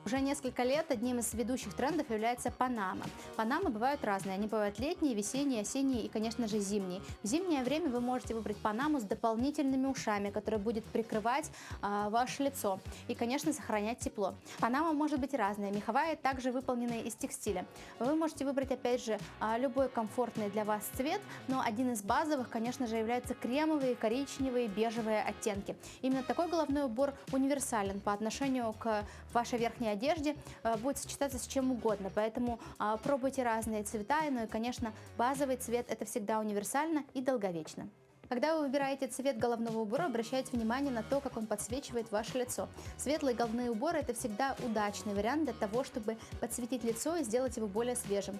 Уже несколько лет одним из ведущих трендов является панама. Панамы бывают разные. Они бывают летние, весенние, осенние и, конечно же, зимние. В зимнее время вы можете выбрать панаму с дополнительными ушами, которая будет прикрывать ваше лицо и, конечно, сохранять тепло. Панама может быть разная. Меховая, также выполненная из текстиля. Вы можете выбрать, опять же, любой комфортный для вас цвет, но один из базовых, конечно же, являются кремовые, коричневые, бежевые оттенки. Именно такой головной убор универсален по отношению к вашей верхней одежде, будет сочетаться с чем угодно, поэтому пробуйте разные цвета, ну и, конечно, базовый цвет – это всегда универсально и долговечно. Когда вы выбираете цвет головного убора, обращайте внимание на то, как он подсвечивает ваше лицо. Светлые головные уборы – это всегда удачный вариант для того, чтобы подсветить лицо и сделать его более свежим.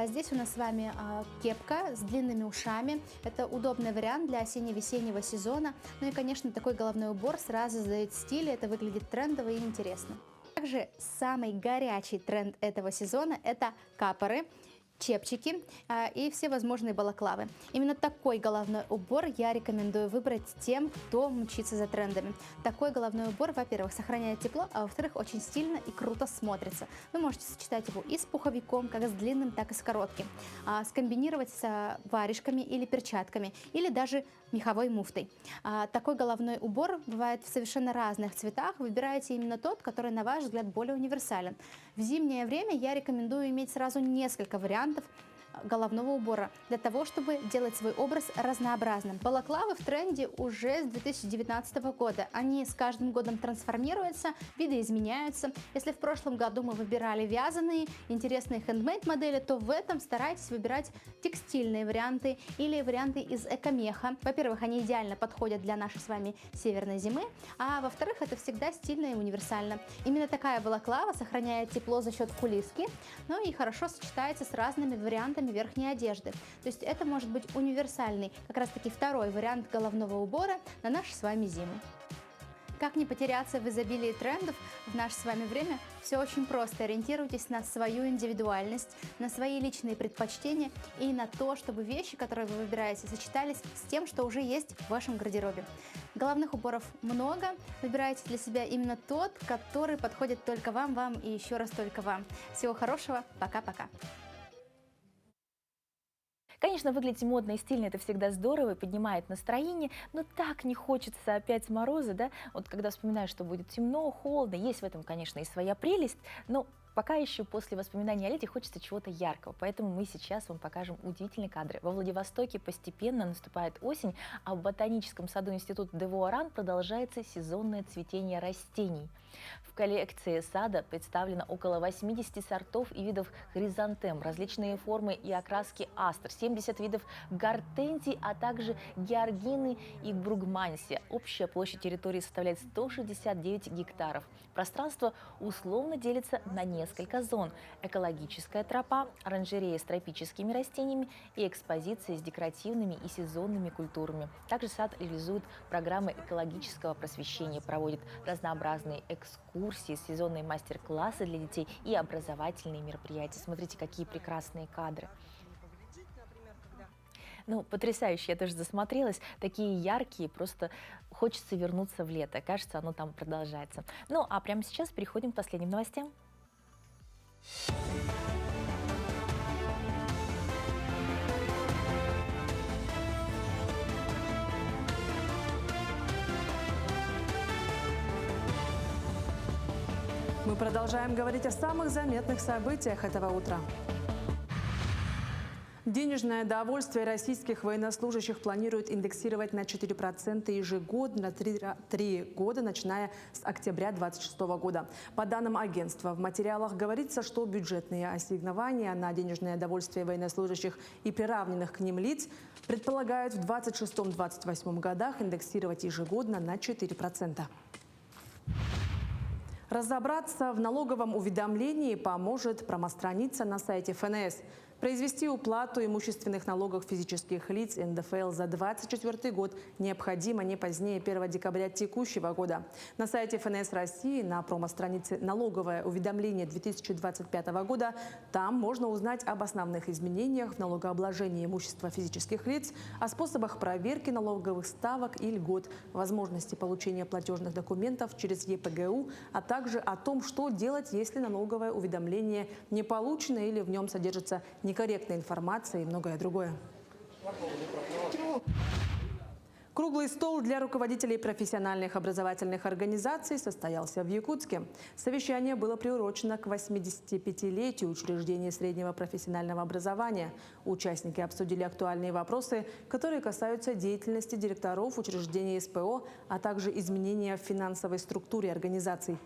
Здесь у нас с вами кепка с длинными ушами. Это удобный вариант для осенне-весеннего сезона. Ну и, конечно, такой головной убор сразу задает стиль, это выглядит трендово и интересно. Также самый горячий тренд этого сезона – это капоры, чепчики и все возможные балаклавы. Именно такой головной убор я рекомендую выбрать тем, кто мчится за трендами. Такой головной убор, во-первых, сохраняет тепло, а во-вторых, очень стильно и круто смотрится. Вы можете сочетать его и с пуховиком, как с длинным, так и с коротким, скомбинировать с варежками или перчатками, или даже меховой муфтой. Такой головной убор бывает в совершенно разных цветах. Выбирайте именно тот, который, на ваш взгляд, более универсален. В зимнее время я рекомендую иметь сразу несколько вариантов головного убора для того, чтобы делать свой образ разнообразным. Балаклавы в тренде уже с 2019 года. Они с каждым годом трансформируются, виды изменяются. Если в прошлом году мы выбирали вязаные, интересные хендмейд модели, то в этом старайтесь выбирать текстильные варианты или варианты из экомеха. Во-первых, они идеально подходят для нашей с вами северной зимы, а во-вторых, это всегда стильно и универсально. Именно такая балаклава сохраняет тепло за счет кулиски, ну и хорошо сочетается с разными вариантами верхней одежды. То есть это может быть универсальный, как раз таки второй вариант головного убора на нашу с вами зиму. Как не потеряться в изобилии трендов в наше с вами время? Все очень просто. Ориентируйтесь на свою индивидуальность, на свои личные предпочтения и на то, чтобы вещи, которые вы выбираете, сочетались с тем, что уже есть в вашем гардеробе. Головных уборов много. Выбирайте для себя именно тот, который подходит только вам и еще раз только вам. Всего хорошего. Пока-пока. Конечно, выглядеть модно и стильно – это всегда здорово и поднимает настроение, но так не хочется опять мороза, да? Вот когда вспоминаешь, что будет темно, холодно, есть в этом, конечно, и своя прелесть, но пока еще после воспоминаний о лете хочется чего-то яркого, поэтому мы сейчас вам покажем удивительные кадры. Во Владивостоке постепенно наступает осень, а в ботаническом саду Института де Вуаран продолжается сезонное цветение растений. В коллекции сада представлено около 80 сортов и видов хризантем, различные формы и окраски астр, 70 видов гортензий, а также георгины и бругмансия. Общая площадь территории составляет 169 гектаров. Пространство условно делится на несколько зон: экологическая тропа, оранжерея с тропическими растениями и экспозиции с декоративными и сезонными культурами. Также сад реализует программы экологического просвещения, проводит разнообразные экскурсии, сезонные мастер-классы для детей и образовательные мероприятия. Смотрите, какие прекрасные кадры. Ну, потрясающе, я тоже засмотрелась. Такие яркие, просто хочется вернуться в лето. Кажется, оно там продолжается. Ну, а прямо сейчас переходим к последним новостям. Мы продолжаем говорить о самых заметных событиях этого утра. Денежное довольствие российских военнослужащих планируют индексировать на 4% ежегодно на 3 года, начиная с октября 2026 года. По данным агентства, в материалах говорится, что бюджетные ассигнования на денежное довольствие военнослужащих и приравненных к ним лиц предполагают в 2026-2028 годах индексировать ежегодно на 4%. Разобраться в налоговом уведомлении поможет промостраница на сайте ФНС. Произвести уплату имущественных налогов физических лиц НДФЛ за 2024 год необходимо не позднее 1 декабря текущего года. На сайте ФНС России на промо-странице «Налоговое уведомление 2025 года» там можно узнать об основных изменениях в налогообложении имущества физических лиц, о способах проверки налоговых ставок и льгот, возможности получения платежных документов через ЕПГУ, а также о том, что делать, если налоговое уведомление не получено или в нем содержится некорректная информация и многое другое. Круглый стол для руководителей профессиональных образовательных организаций состоялся в Якутске. Совещание было приурочено к 85-летию учреждения среднего профессионального образования. Участники обсудили актуальные вопросы, которые касаются деятельности директоров учреждений СПО, а также изменения в финансовой структуре организаций.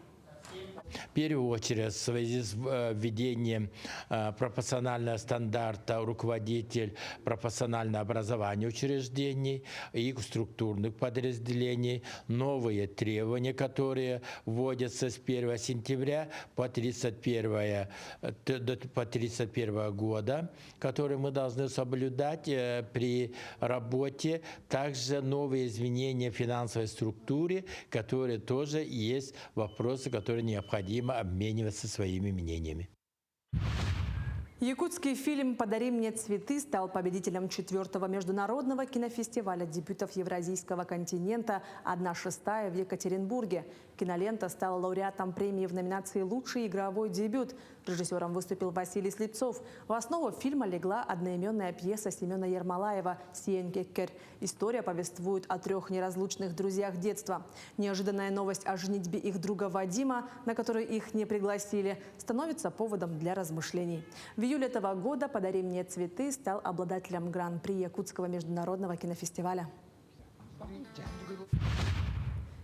В первую очередь, в связи с введением пропорционального стандарта руководитель профессионального образования учреждений и структурных подразделений, новые требования, которые вводятся с 1 сентября по 31 года, которые мы должны соблюдать при работе. Также новые изменения в финансовой структуре, которые тоже есть вопросы, которые необходимо обмениваться своими мнениями. Якутский фильм «Подари мне цветы» стал победителем 4-го международного кинофестиваля дебютов Евразийского континента «1/6» в Екатеринбурге. Кинолента стала лауреатом премии в номинации «Лучший игровой дебют». Режиссером выступил Василий Слепцов. В основу фильма легла одноименная пьеса Семена Ермолаева «Сиенкекер». История повествует о 3 неразлучных друзьях детства. Неожиданная новость о женитьбе их друга Вадима, на которую их не пригласили, становится поводом для размышлений. В июле этого года «Подари мне цветы» стал обладателем гран-при Якутского международного кинофестиваля.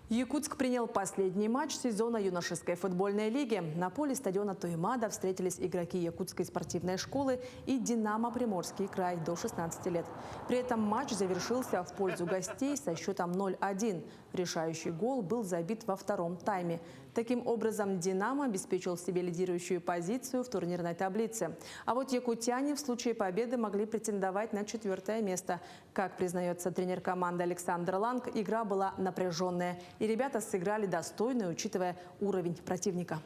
Якутск принял последний матч сезона юношеской футбольной лиги. На поле стадиона Туймада встретились игроки Якутской спортивной школы и «Динамо» Приморский край до 16 лет. При этом матч завершился в пользу гостей со счетом 0-1. Решающий гол был забит во втором тайме. Таким образом, «Динамо» обеспечил себе лидирующую позицию в турнирной таблице. А вот якутяне в случае победы могли претендовать на 4-е место. Как признается тренер команды Александр Ланг, игра была напряженная. И ребята сыграли достойно, учитывая уровень противника.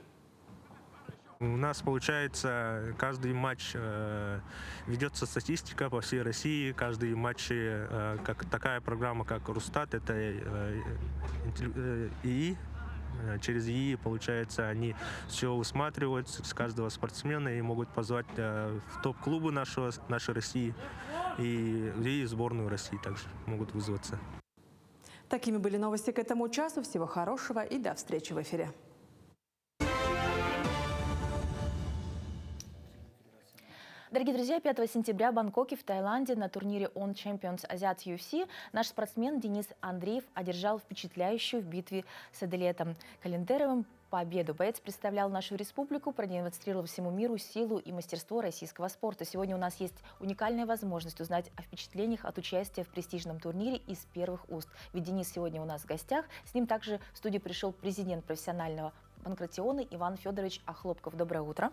У нас, получается, каждый матч ведется статистика по всей России. Каждый матч, как такая программа, как Рустат, это ИИ. Через ИИ, получается, они все высматривают с каждого спортсмена и могут позвать в топ-клубы нашей России и сборную России также могут вызваться. Такими были новости к этому часу. Всего хорошего и до встречи в эфире. Дорогие друзья, 5 сентября в Бангкоке в Таиланде на турнире On Champions Азиат UFC наш спортсмен Денис Андреев одержал впечатляющую в битве с Аделетом Календеровым победу. Боец представлял нашу республику, продемонстрировал всему миру силу и мастерство российского спорта. Сегодня у нас есть уникальная возможность узнать о впечатлениях от участия в престижном турнире из первых уст. Ведь Денис сегодня у нас в гостях. С ним также в студию пришел президент профессионального панкратиона Иван Федорович Охлопков. Доброе утро.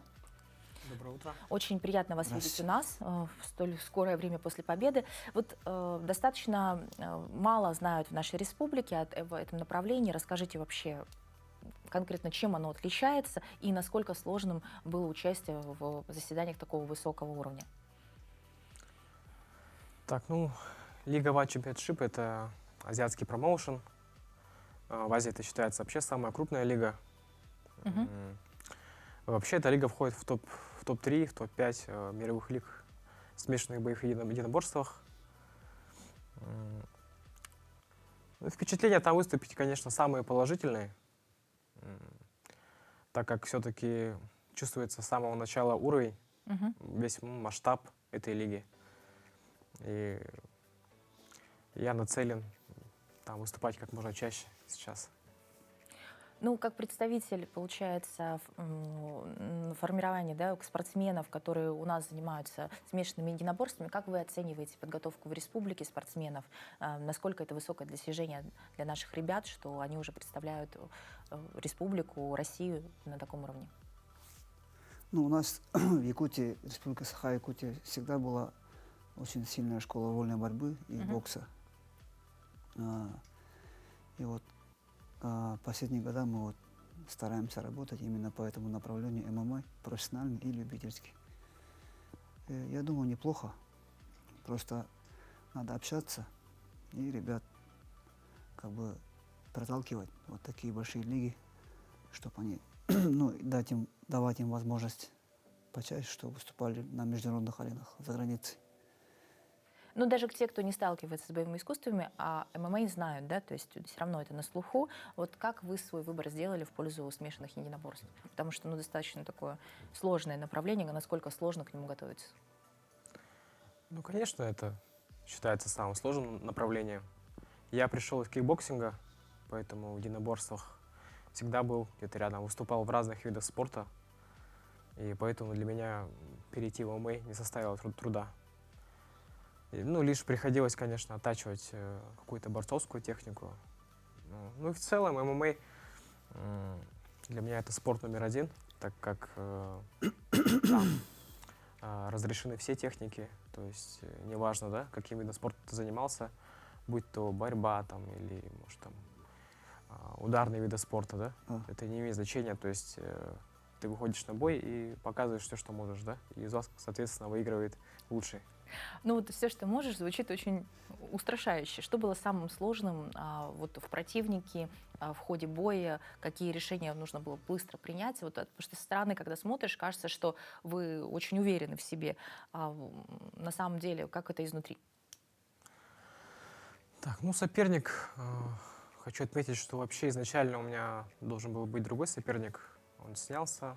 Доброе утро. Очень приятно вас видеть у нас в столь скорое время после победы. Вот достаточно мало знают в нашей республике в этом направлении. Расскажите вообще конкретно, чем оно отличается и насколько сложным было участие в заседаниях такого высокого уровня. Так, Лига One Championship — это азиатский промоушен. В Азии это считается вообще самая крупная лига. Вообще эта лига входит в топ-3, в топ-5 мировых лиг смешанных боевых единоборствах. Впечатления там выступить, конечно, самые положительные, так как все-таки чувствуется с самого начала уровень, весь масштаб этой лиги. И я нацелен там выступать как можно чаще сейчас. Как представитель, получается, формирования спортсменов, которые у нас занимаются смешанными единоборствами, как вы оцениваете подготовку в республике спортсменов? Насколько это высокое достижение для наших ребят, что они уже представляют республику, Россию на таком уровне? У нас в Якутии, Республика Саха-Якутия, всегда была очень сильная школа вольной борьбы и бокса. И вот последние годы мы стараемся работать именно по этому направлению ММА, профессиональный и любительский. Я думаю, неплохо. Просто надо общаться и ребят проталкивать вот такие большие лиги, чтобы они, давать им возможность почаще, чтобы выступали на международных аренах за границей. Даже те, кто не сталкивается с боевыми искусствами, а ММА знают, то есть все равно это на слуху. Вот как вы свой выбор сделали в пользу смешанных единоборств? Потому что, достаточно такое сложное направление, насколько сложно к нему готовиться? Конечно, это считается самым сложным направлением. Я пришел из кикбоксинга, поэтому в единоборствах всегда был где-то рядом, выступал в разных видах спорта, и поэтому для меня перейти в ММА не составило труда. Лишь приходилось, конечно, оттачивать какую-то борцовскую технику. И в целом ММА для меня это спорт номер один, так как там разрешены все техники. То есть неважно, каким видом спорта ты занимался, будь то борьба или, может, ударные виды спорта, это не имеет значения. То есть ты выходишь на бой и показываешь все, что можешь, и из вас, соответственно, выигрывает лучший. Ну вот все, что можешь, звучит очень устрашающе. Что было самым сложным вот в противнике, в ходе боя? Какие решения нужно было быстро принять? Вот, потому что со стороны, когда смотришь, кажется, что вы очень уверены в себе. На самом деле, как это изнутри? Так, ну, соперник. Хочу отметить, что вообще изначально у меня должен был быть другой соперник. Он снялся.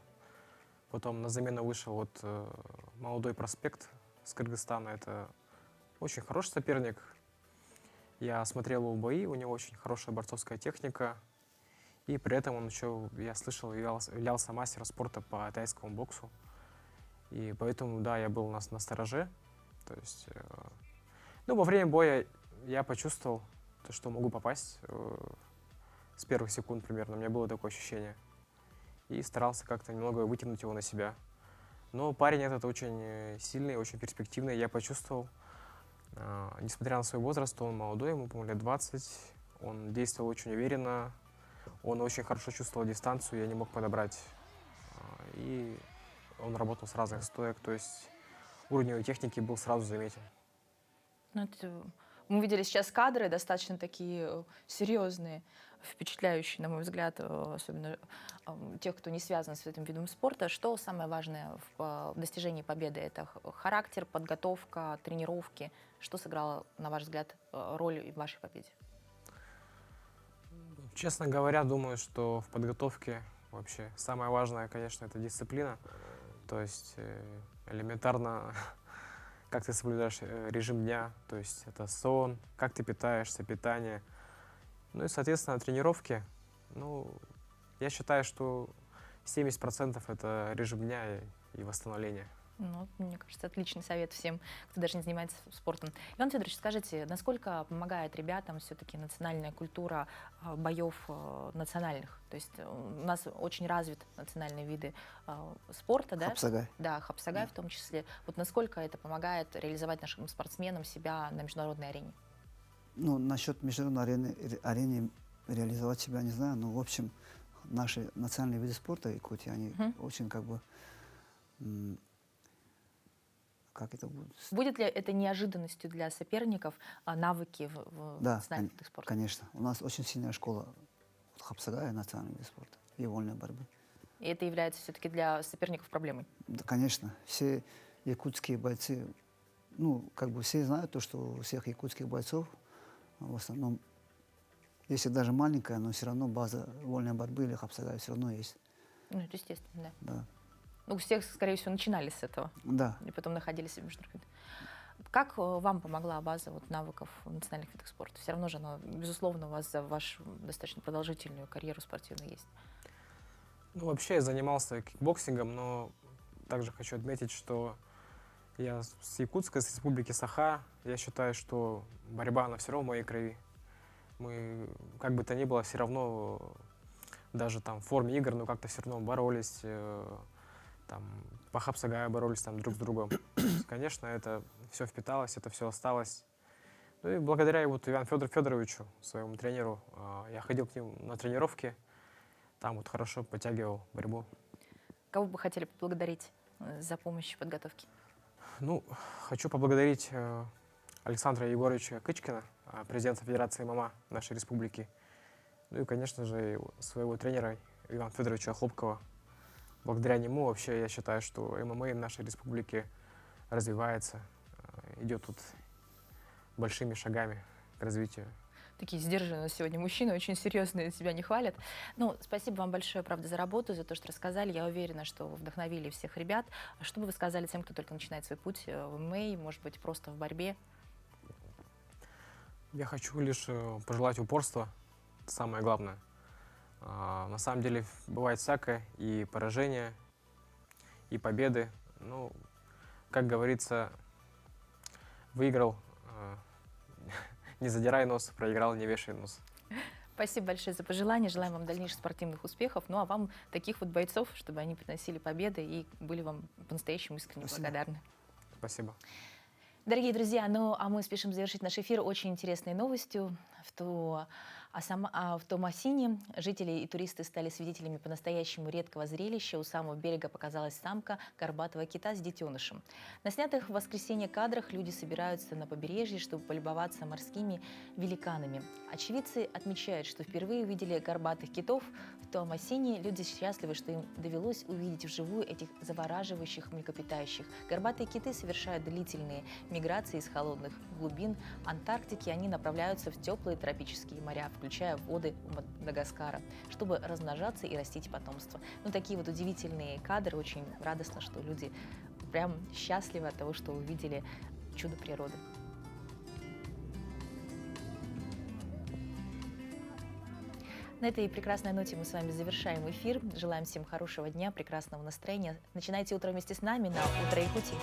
Потом на замену вышел вот молодой проспект с Кыргызстана. Это очень хороший соперник. Я смотрел его бои, у него очень хорошая борцовская техника. И при этом он еще, я слышал, являлся мастером спорта по тайскому боксу. И поэтому, да, я был на стороже. То есть, ну, во время боя я почувствовал, что могу попасть с первых секунд примерно. У меня было такое ощущение. И старался как-то немного вытянуть его на себя. Но парень этот очень сильный, очень перспективный. Я почувствовал, несмотря на свой возраст, он молодой, ему, по-моему, лет 20. Он действовал очень уверенно. Он очень хорошо чувствовал дистанцию, я не мог подобрать. И он работал с разных стоек. То есть уровень его техники был сразу заметен. Мы видели сейчас кадры достаточно такие серьезные, впечатляющие, на мой взгляд, особенно тех, кто не связан с этим видом спорта. Что самое важное в достижении победы? Это характер, подготовка, тренировки? Что сыграло, на ваш взгляд, роль в вашей победе? Честно говоря, думаю, что в подготовке вообще самое важное, конечно, это дисциплина. То есть элементарно, как ты соблюдаешь режим дня, то есть это сон, как ты питаешься, питание. Ну и, соответственно, тренировки. Ну, я считаю, что 70% это режим дня и восстановление. Ну, мне кажется, отличный совет всем, кто даже не занимается спортом. Иван Федорович, скажите, насколько помогает ребятам все-таки национальная культура боев национальных? То есть у нас очень развит национальные виды спорта, да? Хапсагай. Да, хапсагай в том числе. Вот насколько это помогает реализовать нашим спортсменам себя на международной арене? Ну, насчет международной арены реализовать себя не знаю, но, в общем, наши национальные виды спорта Якутии, они очень как бы... Как это будет? Будет ли это неожиданностью для соперников навыки в национальных видах спорта? Конечно. У нас очень сильная школа хапсагая, национального вида спорта и вольной борьбы. И это является все-таки для соперников проблемой? Да, конечно. Все якутские бойцы, ну, как бы все знают то, что у всех якутских бойцов в основном, если даже маленькая, но все равно база вольной борьбы или хапсагая все равно есть. Ну, это естественно, да. Да. Ну, у всех, скорее всего, начинали с этого. Да. И потом находились в международных. Как вам помогла база навыков в национальных видах спорта? Все равно же она, безусловно, у вас за вашу достаточно продолжительную карьеру спортивную есть. Ну, вообще я занимался кикбоксингом, но также хочу отметить, что я с Якутска, с республики Саха. Я считаю, что борьба, она все равно в моей крови. Мы, как бы то ни было, все равно, даже там в форме игр, но как-то все равно боролись, там, по хапсагаю боролись там друг с другом. Конечно, это все впиталось, это все осталось. Ну и благодаря вот Ивану Федоровичу, своему тренеру, я ходил к нему на тренировки, там вот хорошо подтягивал борьбу. Кого бы хотели поблагодарить за помощь в подготовке? Ну, хочу поблагодарить Александра Егоровича Кычкина, президента Федерации ММА нашей республики. Ну и, конечно же, своего тренера Ивана Федоровича Хлопкова. Благодаря нему вообще я считаю, что ММА в нашей республике развивается, идет тут большими шагами к развитию. Такие сдержанные сегодня мужчины, очень серьезные, себя не хвалят. Ну, спасибо вам большое, правда, за работу, за то, что рассказали. Я уверена, что вы вдохновили всех ребят. Что бы вы сказали тем, кто только начинает свой путь в ММА, может быть, просто в борьбе? Я хочу лишь пожелать упорства, это самое главное. На самом деле бывает всякое, и поражения, и победы. Ну, как говорится, выиграл, не задирай нос, проиграл, не вешай нос. Спасибо большое за пожелания. Желаем вам дальнейших спортивных успехов. Ну, а вам таких вот бойцов, чтобы они приносили победы и были вам по-настоящему искренне благодарны. Спасибо. Дорогие друзья, ну а мы спешим завершить наш эфир очень интересной новостью. в Томасине жители и туристы стали свидетелями по-настоящему редкого зрелища. У самого берега показалась самка горбатого кита с детенышем. На снятых в воскресенье кадрах люди собираются на побережье, чтобы полюбоваться морскими великанами. Очевидцы отмечают, что впервые увидели горбатых китов в Томасине. Люди счастливы, что им довелось увидеть вживую этих завораживающих млекопитающих. Горбатые киты совершают длительные миграции из холодных глубин Антарктики. Они направляются в теплые тропические моря, включая воды Мадагаскара, чтобы размножаться и растить потомство. Ну, такие вот удивительные кадры. Очень радостно, что люди прям счастливы от того, что увидели чудо природы. На этой прекрасной ноте мы с вами завершаем эфир. Желаем всем хорошего дня, прекрасного настроения. Начинайте утро вместе с нами на «Утро Якутии».